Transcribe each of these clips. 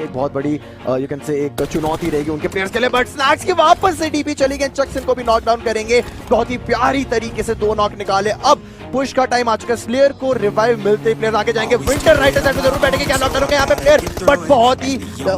एक बहुत बड़ी यू कैन से एक चुनौती रहेगी उनके प्लेयर्स के लिए, बट स्नैक्स के वापस से डीपी चली गए, चक्सन को भी नॉक डाउन करेंगे, बहुत ही प्यारी तरीके से 2 नॉक निकाले। अब पुश का टाइम आ चुका है, स्लेयर को रिवाइव मिलते ही प्लेयर आगे जाएंगे, विंटर राइटर साइड पे जरूर बैठेंगे, क्या नॉक करोगे यहाँ पे प्लेयर, बट बहुत ही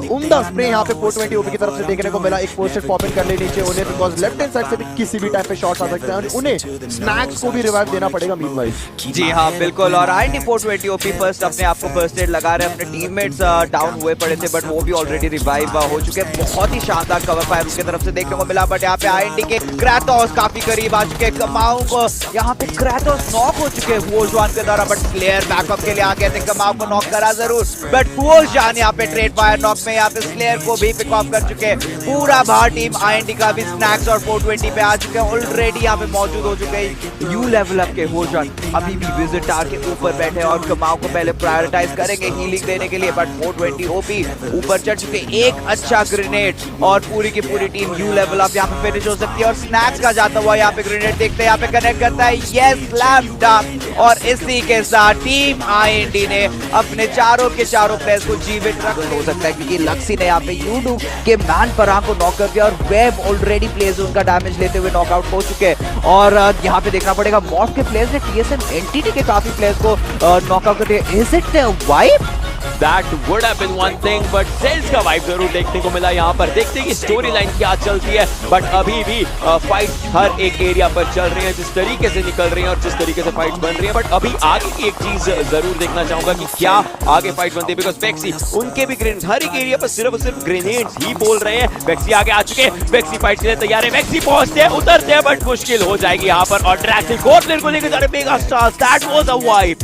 उम्दा स्प्रे यहाँ पे 420 ओपी की तरफ से देखने को मिला। एक पोस्टेड पॉप इन कर ले नीचे उन्हें, बिकॉज लेफ्ट हैंड साइड से भी किसी भी टाइम पे शॉट्स आ सकते हैं और उन्हें स्नैक्स को भी रिवाइव देना पड़ेगा मीनवाइल। जी हाँ बिल्कुल, और आईएनडी 420 ओपी फर्स्ट अपने आप को फर्स्ट एड लगा रहे हैं, अपने टीममेट्स डाउन हुए पड़े थे बट वो भी ऑलरेडी रिवाइव हो चुके हैं। बहुत ही शानदार कवर फायर उनकी तरफ से देखने को मिला, बट यहाँ पे आईएनडी के क्राटोस काफी करीब आ चुके हैं, कमाऊ को यहाँ पे क्राटोस नॉक हो चुके हैं फुओजान के द्वारा, बट स्लेयर बैकअप के लिए आ गए थे, कमाऊ को नॉक करा जरूर, बट फुओजान यहाँ पे ट्रेड फायर नॉक में यहाँ पे स्लेयर को भी पिक ऑफ कर चुके हैं। पूरा बाहर टीम आईएनडी का भी स्नैक्स और 420 पे आ चुके हैं, ऑलरेडी यहाँ पे मौजूद हो चुके हैं। यू लेवल अप के फुओजान अभी भी विजिट टार के ऊपर बैठे और कमाऊ को पहले प्रायोरिटाइज करेंगे हीलिंग देने के लिए, बट 420 ओपी ऊपर चढ़ चुके। एक अच्छा ग्रेनेड और पूरी की पूरी टीम यू लेवल अप यहाँ पे फिनिश हो सकती है, और स्नैक्स का जाता हुआ यहाँ पे ग्रेनेड देखते हैं, यहाँ पे कनेक्ट करता है, यस स्लैम डंक, और इसी के साथ टीम आईएनडी ने अपने चारों के चारों प्लेयर्स को जीवित रख हो सकता है, क्योंकि लक्सी ने यहाँ पे यूडू के मैन पर को नॉक कर दिया और वेब ऑलरेडी प्लेयर्स उनका डैमेज लेते हुए नॉकआउट हो चुके हैं। और यहाँ पे देखना पड़ेगा मॉफ के प्लेयर्स ने टीएसएम एनटीटी के काफी प्लेयर्स को नॉकआउट कर दिया। Is it wipe? That would have been one thing, but sales का वाइब जरूर देखने को मिला यहाँ पर। देखते हैं कि स्टोरी लाइन क्या चलती है, बट अभी भी फाइट हर एक एरिया पर चल रही है, जिस तरीके से निकल रही है और जिस तरीके से फाइट बन रही है। बट अभी आगे की एक चीज जरूर देखना चाहूंगा कि क्या आगे फाइट बनती है, बिकॉज बेक्सी उनके भी ग्रेनेड हर एक एरिया पर सिर्फ और सिर्फ ग्रेनेड्स ही बोल रहे हैं। बेक्सी आगे आ चुके हैं, बेक्सी फाइट के लिए तैयार है, बेक्सी पहुंचते हैं, उतरते हैं, बट मुश्किल हो जाएगी यहाँ पर, और ड्रैक्सिल कोर्टलर को लेकर जा रहे mega stars, that was a wipe.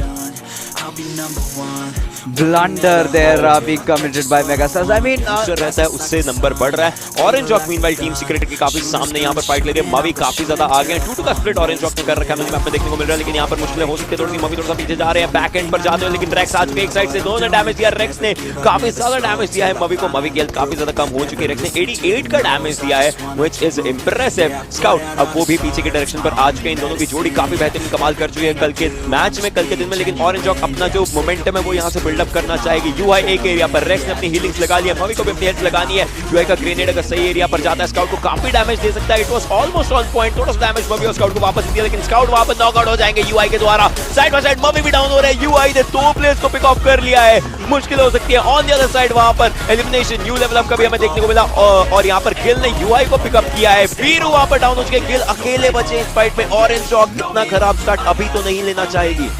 Blunder there being committed by Megastars. I mean, रहता है उससे नंबर बढ़ रहा है। Orange rock meanwhile team secret के काफी सामने यहाँ पर फाइट ले रही है, मवी काफी ज्यादा आगे हैं, 2-2 का स्प्लिट ऑरेंज रॉक ने कर रखा है, मैप में देखने को मिल रहा है, लेकिन यहाँ पर मुश्किलें हो सकती है थोड़ी। मवी थोड़ा सा पीछे जा रहे हैं, बैक एंड पर जाते हैं, लेकिन रेक्स आज एक साइड से दोनों डैमेज दिया, रेक्स ने काफी ज्यादा डैमेज दिया है मवी को, मवी की हेल्थ काफी ज्यादा कम हो चुकी है, रेक्स ने 88 का डैमेज दिया है, व्हिच इज इंप्रेसिव। स्काउट अब वो भी पीछे के डायरेक्शन पर आ चुके हैं, इन दोनों की जोड़ी काफी बेहतरीन कमाल कर चुकी है कल के मैच में, कल के दिन में, लेकिन ऑरेंज रॉक अपना जो मोमेंटम है वो यहाँ से बिल्डअप करना चाहेगी। यूआई एक एरिया पर, रेक्स ने अपनी हीलिंग्स लगा ली है, मवी को भी अपनी हेल्थ लगानी है, यूआई का ग्रेनेड अगर सही एरिया पर जाता है स्काउट को काफी डैमेज दे सकता है, it was almost on point, थोड़ा सा डैमेज मवी और स्काउट को वापस दिया, लेकिन स्काउट वापस नॉकआउट हो जाएंगे यूआई के द्वारा। साइड बाय साइड मवी भी डाउन हो रहे हैं, यूआई ने 2 प्लेयर्स को पिक ऑफ कर लिया है, मुश्किल हो सकती है। ऑन द अदर साइड वहां पर एलिमिनेशन न्यू लेवल अप का भी हमें देखने को मिला, और यहां पर गिल ने यूआई को पिकअप किया है, वीरू वहां पर डाउन हो चुके, गिल अकेले बचे इस फाइट में। ऑरेंज रॉक इतना खराब स्टार्ट अभी तो नहीं लेना चाहेगी,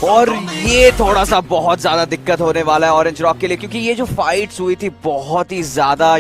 और ये थोड़ा सा बहुत ज्यादा दिक्कत होने वाला है ऑरेंज रॉक के लिए, क्योंकि ये जो फाइट्स हुई थी बहुत ही ज्यादा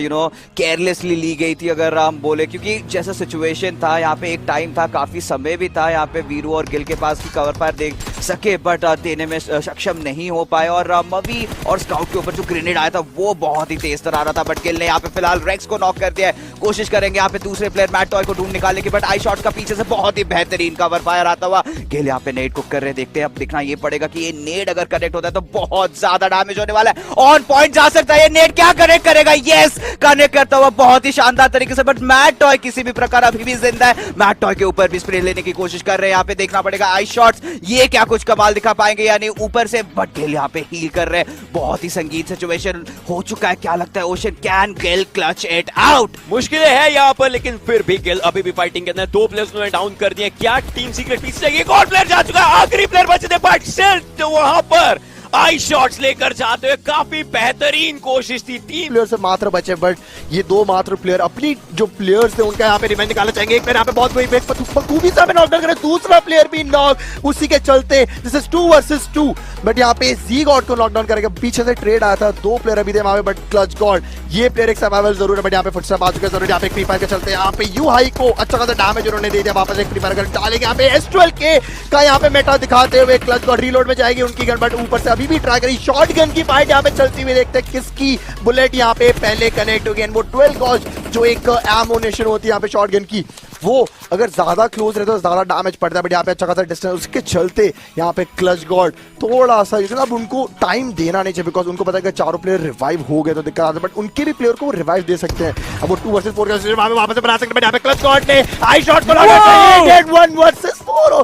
केयरलेसली ली गई थी अगर हम बोले, क्योंकि जैसा सिचुएशन था यहाँ पे, एक टाइम था, काफी समय भी था यहाँ पे वीरू और गिल के पास की कवर फायर देख सके, बट देने में सक्षम नहीं हो पाए, और मवी और स्काउट के ऊपर जो ग्रेनेड आया था वो बहुत ही तेज तरह आ रहा था, बट गिल ने यहाँ पे फिलहाल रेक्स को नॉक कर दिया है। कोशिश करेंगे यहाँ पे दूसरे प्लेयर मैट टॉय को ढूंढ निकालने की, बट आई शॉट का पीछे से बहुत ही बेहतरीन कवर फायर आता हुआ, गिल यहाँ पे नेट कुक कर रहे, देखते हैं अब देखना ये पड़ेगा कि ये नेट अगर कनेक्ट होता है तो बहुत ज्यादा डैमेज होने वाला है, ऑन पॉइंट जा सकता है, ये नेट क्या कनेक्ट करेगा, यस कनेक्ट करता हुआ बहुत ही शानदार तरीके से, बट मैट टॉय किसी भी प्रकार अभी भी जिंदा है, मैट टॉय के ऊपर भी स्प्रे लेने की कोशिश कर रहे हैं, यहाँ पे देखना पड़ेगा आई शॉट्स ये क्या कुछ कमाल दिखा पाएंगे यानी ऊपर से, बट गिल यहाँ पे हील कर रहे हैं, बहुत ही संगीन सिचुएशन हो चुका है, क्या लगता है ocean can Gill clutch it out? मुश्किलें है यहाँ पर, लेकिन फिर भी गिल अभी भी फाइटिंग करना है, 2 प्लेयर्स उन्होंने डाउन कर दिए, क्या टीम सीक्रेट पीछे जाएगी, एक और प्लेयर जा चुका है, आखिरी प्लेयर बचे थे, बट स्टिल वहां पर आई शॉट्स लेकर जाते हुए काफी बेहतरीन कोशिश थी, 3 प्लेयर से मात्र बचे, बट ये 2 मात्र प्लेयर अपनी जो प्लेयर्स थे उनका यहाँ पे रिवेंज निकालना चाहेंगे। एक प्लेयर यहाँ पे बहुत बड़ी खूबी से नॉक डाउन करे, दूसरा प्लेयर भी नॉक, उसी के चलते दिस इज 2 वर्सेस 2, बट यहाँ पे जी गॉड को नॉकडाउन करेगा, पीछे से ट्रेड आया था, 2 प्लेयर अभी थे वहां पे, बट क्लच गॉड ये प्लेयर एक सर्वाइवल जरूर है, बट यहाँ पे फुटस्टेप आ चुके जरूर, यहाँ पे फ्री फायर के चलते यहाँ पे यू हाई को अच्छा खासा डैमेज उन्होंने दे दिया, वापस एक फ्री फायर डालेंगे, यहाँ पे S12K का यहाँ पे मेटा दिखाते हुए क्लच गॉड रीलोड में जाएगी उनकी गन, बट ऊपर से अभी भी ट्राई करी, शॉट गन की फाइट यहाँ पे चलती हुई, देखते हैं किसकी बुलेट यहाँ पे पहले कनेक्ट होगी, वो 12 गॉज जो एक एमोनेशन होती है यहाँ पे शॉट गन की, वो अगर ज्यादा क्लोज रहता है तो ज्यादा डैमेज पड़ता है, बट यहाँ पे अच्छा खासा डिस्टेंस, उसके चलते यहाँ पे क्लच गॉड थोड़ा सा अब उनको टाइम देना नहीं चाहिए, बिकॉज उनको पता है कि चारों प्लेयर रिवाइव हो गए तो दिक्कत आती है, बट उनके भी प्लेयर को वो रिवाइव दे सकते हैं, अब वो 2 वर्सेस 4 का वापस से बना सकते हैं, बट यहाँ पे क्लच गॉड ने आई शॉट को लगा 1 वर्सेस 4,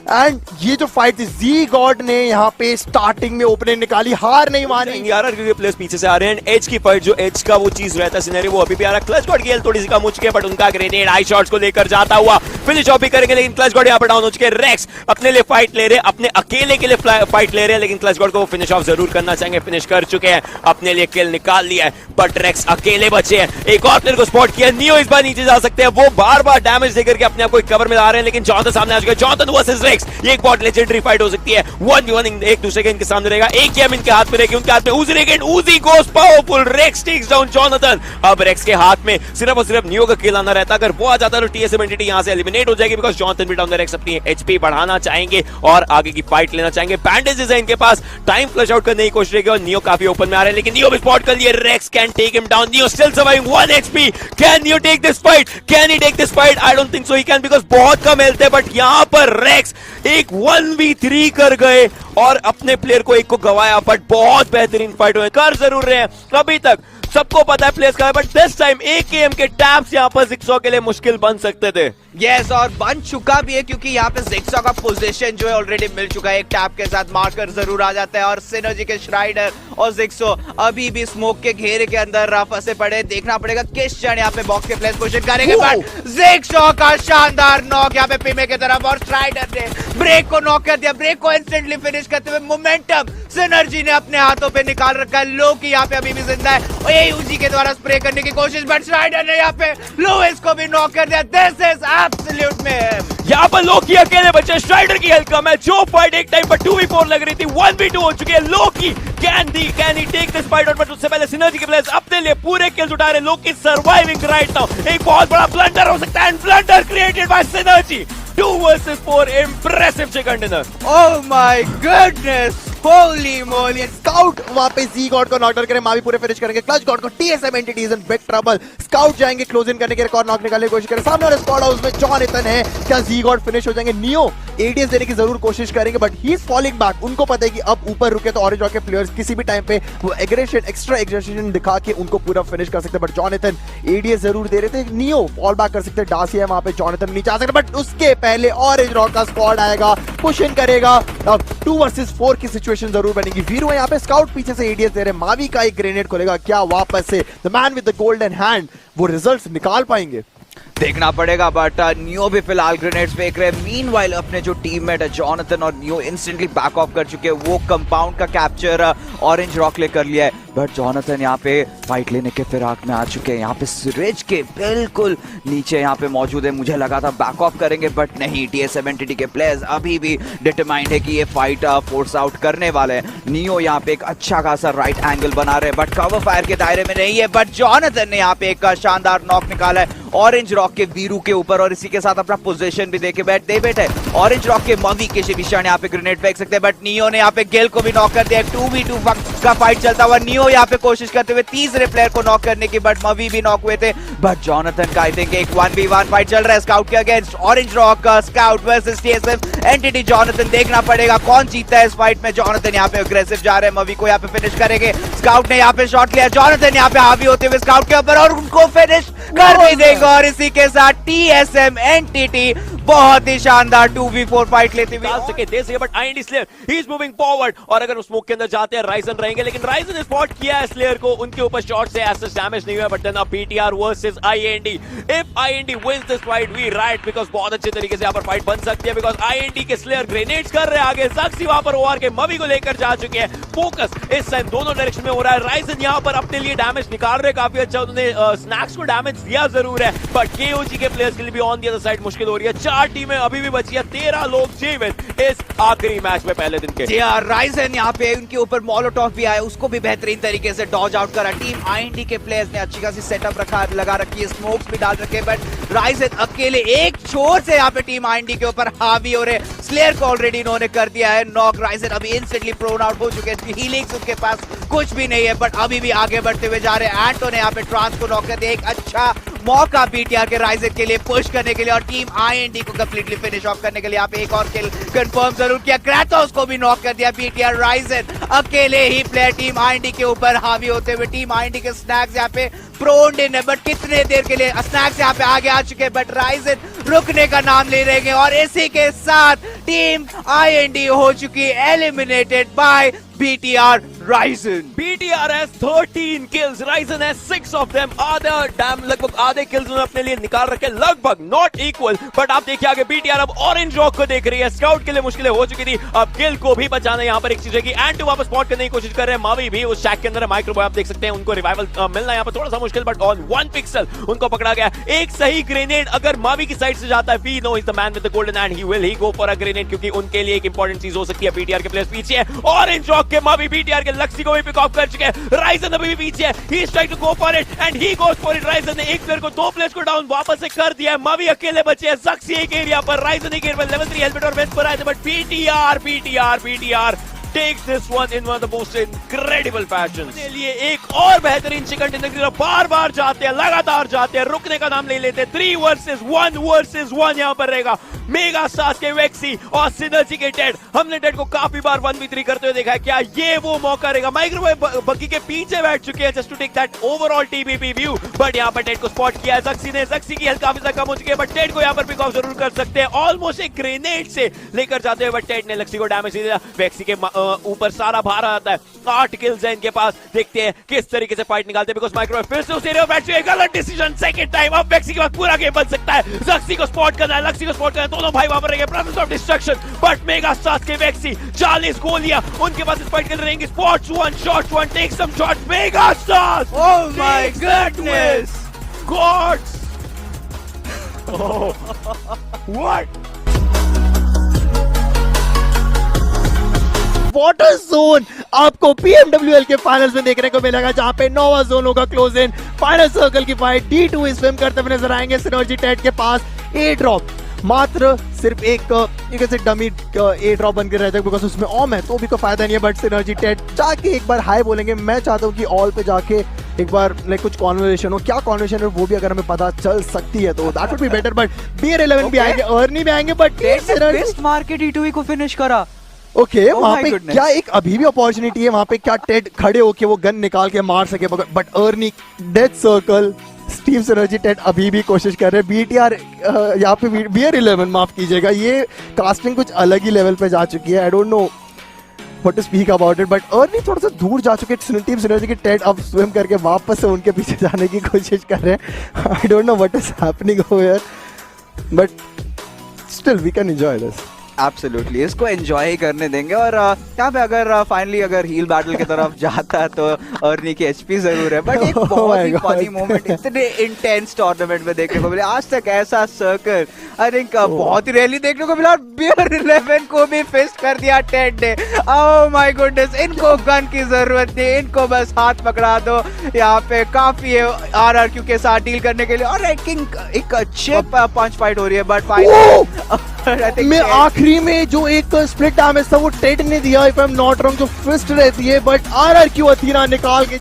एंड ये जो फाइट थी, जी गॉड ने यहाँ पे स्टार्टिंग में ओपनिंग निकाली, हार नहीं मानी यार क्योंकि प्लेयर्स पीछे से आ रहे हैं। एज की फाइट, जो एज का वो चीज रहता है सिनेरियो, वो अभी भी आ रहा है। क्लच गॉड की हेल्थ थोड़ी सी कम हो चुकी है, बट उनका ग्रेनेड आई शॉट्स को लेकर जाता हुआ फिनिश ऑफ भी करेंगे, लेकिन क्लच गॉड यहाँ पर डाउन हो चुके हैं। रेक्स अपने लिए फाइट ले रहे हैं, अपने अकेले के लिए फाइट ले रहे हैं, लेकिन क्लच गॉड को फिनिश ऑफ जरूर करना चाहेंगे। फिनिश कर चुके हैं, अपने लिए किल निकाल लिया है, बट रेक्स अकेले बचे हैं। एक और प्लेयर को स्पॉट किया, नियो इस बार नीचे जा सकते हैं, वो बार बार डैमेज देकर के अपने आप को कवर में ला रहे हैं, लेकिन जॉनथन सामने आ चुका है। जॉनथन वर्सेस रेक्स, ये एक बहुत लेजेंडरी फाइट हो सकती है। 1v1 एक दूसरे के इनके सामने रहेगा, एक गेम इनके हाथ में रहेगी, उनके हाथ में उजी रहेगी, Uzi goes powerful, Rex takes down Jonathan. अब रेक्स के हाथ में सिर्फ और सिर्फ नियो का किल आना रहता, अगर वो आ जाता तो टीएसएम एंटिटी यहां से एलिमिनेट हो जाएगी, बिकॉज़ जॉनथन भी डाउन, रेक्स अपनी एचपी बढ़ाना चाहेंगे और आगे की फाइट लेना चाहेंगे। बैंडेजेस है इनके पास, टाइम फ्लश आउट करने की कोशिश करेंगे, और नियो काफी ओपन में आ रहे हैं, लेकिन नियो भी स्पॉट कर लिए। Rex can take him down, Neo still surviving 1 HP. Can Neo take this fight? Can he take this fight? I don't think so he can, because बहुत कम हेल्थ है, बट यहां पर रेक्स एक 1v3 कर गए और अपने प्लेयर को एक को गवाया, बट बहुत बेहतरीन फाइट हुए, कर जरूर रहे हैं। अभी तक सबको पता है प्लेस का है, बट दिस टाइम AKM के टैप्स यहां पर जिक्सॉ के लिए मुश्किल बन सकते थे। यस, और बन चुका भी है, क्योंकि यहाँ पे जिक्सॉ का पोजीशन जो है ऑलरेडी मिल चुका है। एक टैप के साथ मार्कर जरूर आ जाता है, और सिनर्जी के श्राइडर और जिक्सॉ अभी भी स्मोक के घेरे के अंदर फंसे पड़े। देखना पड़ेगा किस क्षण यहाँ पे बॉक्स के प्लेस पोजीशन करेंगे, बट जिक्सॉ का शानदार नॉक यहाँ पे पीमे की तरफ, और श्राइडर ने ब्रेक को नॉक कर दिया। ब्रेक को इंस्टेंटली फिनिश करते हुए मोमेंटम सिनर्जी ने अपने हाथों पे निकाल रखा है। लोकी यहाँ पे अभी भी जिंदा है, और ये यूजी के द्वारा स्प्रे करने की कोशिश, बट श्राइडर ने यहाँ पे लुइस को भी नॉक कर दिया। दिस इज एब्सोल्यूट में यहाँ पर लोकी अकेले बचे, श्राइडर की हेल्थ कम है। जो फाइट एक टाइम पर 2v4 लग रही थी, 1v2 हो चुकी है। Loki can he take this fight, but उससे पहले सिनर्जी के प्लेयर्स अपने लिए पूरे किल्स उठा रहे। लोकी सर्वाइविंग राइट नाउ, एक बहुत बड़ा ब्लंडर हो सकता है, and blunder created by synergy. 2 versus 4, impressive chicken dinner. Oh my goodness, holy moly. Scout वहां पे जी गॉड को नॉकडाउन करें, मावी पूरे फिनिश करेंगे। क्लच गॉड को TSM entities in big trouble. Scout जाएंगे क्लोज इन करने के लिए, और नॉक निकालने की कोशिश करें। सामने वाले स्क्वाड हाउस में जॉनथन है, क्या जी गॉड फिनिश हो जाएंगे? नियो एडीएस देने की जरूर कोशिश करेंगे, but he is falling back. उनको पता है कि अब ऊपर रुके तो ऑरेंज रॉक के प्लेयर्स किसी भी टाइम पे वो एग्रेशन, एक्स्ट्रा एग्रेशन दिखा के उनको पूरा फिनिश कर सकते हैं, बट जॉनथन एडीएस जरूर दे रहे थे। नियो फॉल बैक कर सकते हैं, डासी है वहां पे, जॉनथन नीचे आ सकते, बट उसके पहले ऑरेंज रॉक का स्क्वाड आएगा, पुश इन करेगा। अब 2 versus 4 की सिचुएशन जरूर बनेगी। वीरू है यहाँ पे, स्काउट पीछे से एडीएस दे रहे, मावी का एक ग्रेनेड खोलेगा, क्या वापस से the man with the golden hand वो रिजल्ट्स निकाल पाएंगे? देखना पड़ेगा, बट नियो भी फिलहाल ग्रेनेड्स फेंक रहे हैं। मीनवाइल अपने जो टीममेट है जॉनथन और नियो इंस्टेंटली बैक ऑफ कर चुके हैं। वो कंपाउंड का कैप्चर ऑरेंज रॉक ले कर लिया है, बट जॉनथन यहाँ पे फाइट लेने के फिराक में आ चुके हैं। यहाँ पे सिरिज के बिल्कुल नीचे यहाँ पे मौजूद है। मुझे लगा था बैक ऑफ करेंगे, बट नहीं, टीएसएम एंटिटी के प्लेयर्स अभी भी डिटरमाइंड है कि ये फाइट फोर्स आउट करने वाले हैं। नियो यहाँ पे एक अच्छा खासा राइट एंगल बना रहे हैं, बट कवर फायर के दायरे में नहीं है, बट जॉनथन ने यहाँ पे एक शानदार नॉक निकाला है ऑरेंज रॉक के वीरू के ऊपर, और इसी के साथ अपना पोजीशन भी देके बैठे। ऑरेंज रॉक के मवी के शिविशान यहाँ पे ग्रेनेड फेंक सकते हैं, बट नियो ने यहाँ पे गेल को भी नॉक कर दिया। 2v2 का फाइट चलता हुआ, नियो यहाँ पे कोशिश करते हुए तीसरे प्लेयर को नॉक करने की, बट मवी भी नॉक हुए थे। बट जॉनथन का आई थिंक एक 1v1 फाइट चल रहा है स्काउट के अगेंस्ट। ऑरेंज रॉक का scout versus TSM entity Jonathan. देखना पड़ेगा कौन जीतता है इस फाइट में। जॉनथन यहाँ पे अग्रेसिव जा रहे हैं, मवी को यहाँ पे फिनिश करेंगे। स्काउट ने यहाँ पे शॉट लिया, जॉनथन यहाँ पे हावी होते हुए स्काउट के ऊपर, और उनको फिनिश कर भी देगा। और इसी के साथ टीएसएम एंटिटी बहुत ही शानदार 2v4 फाइट लेते हुए दे सके, but IND slayer he is moving forward, और अगर उस स्मोक के अंदर जाते हैं राइजन रहेंगे, लेकिन राइजन ने स्पॉट किया है स्लेयर को, उनके ऊपर शॉट से ऐसा डैमेज नहीं हुआ, but then PTR versus IND. If IND wins this fight we right, बिकॉज़ बहुत अच्छे तरीके से यहाँ पर फाइट बन सकती है, बिकॉज़ आईएनडी के स्लेयर ग्रेनेड्स कर रहे हैं आगे। ज़क्सी वहां पर ओआर के मवी को लेकर जा चुके हैं। फोकस इस टाइम दोनों डायरेक्शन में हो रहा है। राइजन यहाँ पर अपने लिए डैमेज निकाल रहे, काफी अच्छा उन्होंने स्नैक्स को डैमेज दिया जरूर है, बट केओजी के प्लेयर्स के लिए भी ऑन द अदर साइड मुश्किल हो रही है। 4 टीमें अभी भी बची है, 13 लोग जीवित इस आखिरी मैच में पहले दिन के। राइजन यहाँ पे उनके ऊपर मोलोटॉव भी आया, उसको भी बेहतरीन तरीके से डॉज आउट करा। टीम आईएनडी के प्लेयर्स ने अच्छी खासी सेटअप लगा रखी है, स्मोक्स भी डाल रखे, बट राइजन अकेले एक छोर से यहाँ पे टीम आईएनडी के ऊपर हावी हो रहे। स्लेयर को ऑलरेडी इन्होंने कर दिया है नॉक। राइजन अभी इंस्टेंटली प्रोन आउट हो चुके हैं, हीलिंग्स उनके पास कुछ भी नहीं है, बट अभी भी आगे बढ़ते हुए जा रहे हैं। एंटो ने यहाँ पे ट्रांस को नॉक कर दिया, एक अच्छा मौका पीटीआर के राइजन के लिए पुश करने के लिए, और टीम आईएनडी को कंप्लीटली फिनिश ऑफ करने के लिए यहाँ पे एक और किल कंफर्म जरूर किया। क्रेटोस को भी नॉक कर दिया पीटीआर। राइजन अकेले ही प्लेयर टीम आईएनडी के ऊपर हावी होते हुए। टीम आईएनडी के स्नैक्स यहाँ पे प्रोन्ड इन है, बट कितने देर के लिए स्नैक्स यहाँ पे आगे आ चुके हैं, बट राइजन रुकने का नाम ले रहेंगे और इसी के साथ टीम आईएनडी हो चुकी है eliminated bye BTR Ryzen। BTR has 13 kills, Ryzen has 6 of them। लगभग आधे kills उन्होंने अपने लिए निकाल रखे, लगभग not equal, बट आप देखिए आगे BTR अब ऑरेंज रॉक को देख रही है। स्काउट के लिए मुश्किलें हो चुकी थी, अब किल को भी बचाना यहाँ पर एक चीज है कि एंड टू वापस स्पॉट करने की कोशिश कर रहे हैं। मावी भी उस शैक के अंदर है, माइक्रोबॉय आप देख सकते हैं, उनको रिवाइवल मिलना यहाँ पर थोड़ा सा मुश्किल, बट ऑन 1 पिक्सल उनको पकड़ा गया। एक सही ग्रेनेड अगर मावी की साइड से जाता है, we know is the man with the golden and he go for a grenade, क्योंकि उनके लिए एक इंपॉर्टेंट चीज हो सकती है। BTR के प्लेयर्स पीछे है, ऑरेंज रॉक के मावी BTR के लक्सी को भी पिक ऑफ कर चुके हैं। Ryzen अभी भी पीछे है, he is trying to go for it and he goes for it। Ryzen ने एक प्लेयर को, 2 प्लेयर्स को डाउन वापस से कर दिया है। मावी अकेले बचे हैं, ज़क्सी एक एरिया पर, Ryzen एक एरिया पर, लेवल 3 हेलमेट और वेस्ट पर आए थे, but BTR takes this one in one of the most incredible fashions। के लिए एक और बेहतरीन चिकन डिनर की तरफ बार-बार जाते हैं, लगातार जाते हैं, रुकने का नाम नहीं लेते। 3 वर्सेस 1 यहाँ पर रहेगा। मेगा स्टार्स के वेक्सी और सिनर्जी के टेड, हमने टेड को काफी बार 1v3 करते हुए देखा है। क्या ये वो मौका रहेगा? माइक्रोवेव बग्गी के पीछे बैठ चुके हैं just to take that overall TBP view, but यहाँ पर टेड को स्पॉट किया है ज़क्सी ने। ज़क्सी की हेल्थ काफी ज्यादा कम हो चुकी है, बट टेड को यहाँ पर पिक ऑफ जरूर कर सकते हैं। ऑलमोस्ट एक ग्रेनेड से लेकर जाते हैं, बट टेड ने लक्सी को डैमेज दिया। वेक्सी के ऊपर सारा भार आता है। 8 किल्स हैं इनके पास, देखते हैं किस तरीके से फाइट निकालते हैं, बिकॉज़ माइक्रोवेव फिर से उस एरिया में बैठ चुके हैं। गलत डिसीजन, सेकंड टाइम। अब वेक्सी के पास पूरा गेम बन सकता है। ज़क्सी को स्पॉट करना है, लक्सी को स्पॉट करना है, दोनों भाई वहां पर रहेंगे। Presence of destruction, but mega stars के वेक्सी 40 गोलियां उनके पास इस फाइट के लिए रहेंगी। Spots 1 shots 1 take some shot. Mega stars, oh my goodness, gods, what water zone आपको PMWL के फाइनल्स में देखने को मिलेगा, जहां पे नोवा जोन होगा क्लोज इन। फाइनल सर्कल की फाइट D2 स्विम करते हुए नजर आएंगे। सिनर्जी टेड के पास ए ड्रॉप, मात्र सिर्फ एक कैसे डमी ए ड्रॉप बनकर रहता है, बिकॉज उसमें ऑम है, तो भी कोई फायदा नहीं है। बट सिनर्जी टेड जाके एक बार हाई बोलेंगे। मैं चाहता हूँ कि ऑल पे जाके एक बार लाइक कुछ कॉन्वर्सेशन हो। क्या कॉन्वर्सेशन है वो भी अगर हमें पता चल सकती है तो that would be better. But BR11 भी आएंगे, अर्नी भी आएंगे, बट बेस्ट मार के D2 को फिनिश करा। ओके, वहां पे क्या एक अभी भी अपॉर्चुनिटी है, वहां पे क्या टेड खड़े होके वो गन निकाल के मार सके, बट अर्नी death circle. Steve Synergy Ted अभी भी कोशिश कर रहे हैं। BTR यहाँ पे BR11 माफ कीजिएगा, ये कास्टिंग कुछ अलग ही लेवल पे जा चुकी है। I don't know what to speak about it, but अर्नी थोड़ा सा दूर जा चुके हैं। टीम सिनर्जी के टेड अब स्विम करके वापस से उनके पीछे जाने की कोशिश कर रहे हैं। I don't know what is happening over here, but still we can enjoy this. Absolutely, इसको एंजॉय ही करने देंगे। और यहाँ पे अगर फाइनली अगर हील बैटल की तरफ जाता है तो अर्नी की HP जरूर है, बट एक बहुत ही फनी मोमेंट इतने इंटेंस टूर्नामेंट में देखने को मिला। आज तक ऐसा सर्कल आई थिंक बहुत ही रेयरली देखने को मिला। BR11 को भी फिस्ट कर दिया टेड ने। ओह माय गुडनेस, इनको गन की जरूरत नहीं, इनको बस हाथ पकड़ा दो। यहाँ पे काफी है RRQ के साथ डील करने के लिए, और आई थिंक एक अच्छे पंच फाइट हो रही है, बट फाइनली मैं आखिरी में जो एक स्प्लिट डैमेज था वो टेड ने दिया, if I am not wrong, जो फिस्ट रहती है, बट RRQ अथीना निकाल के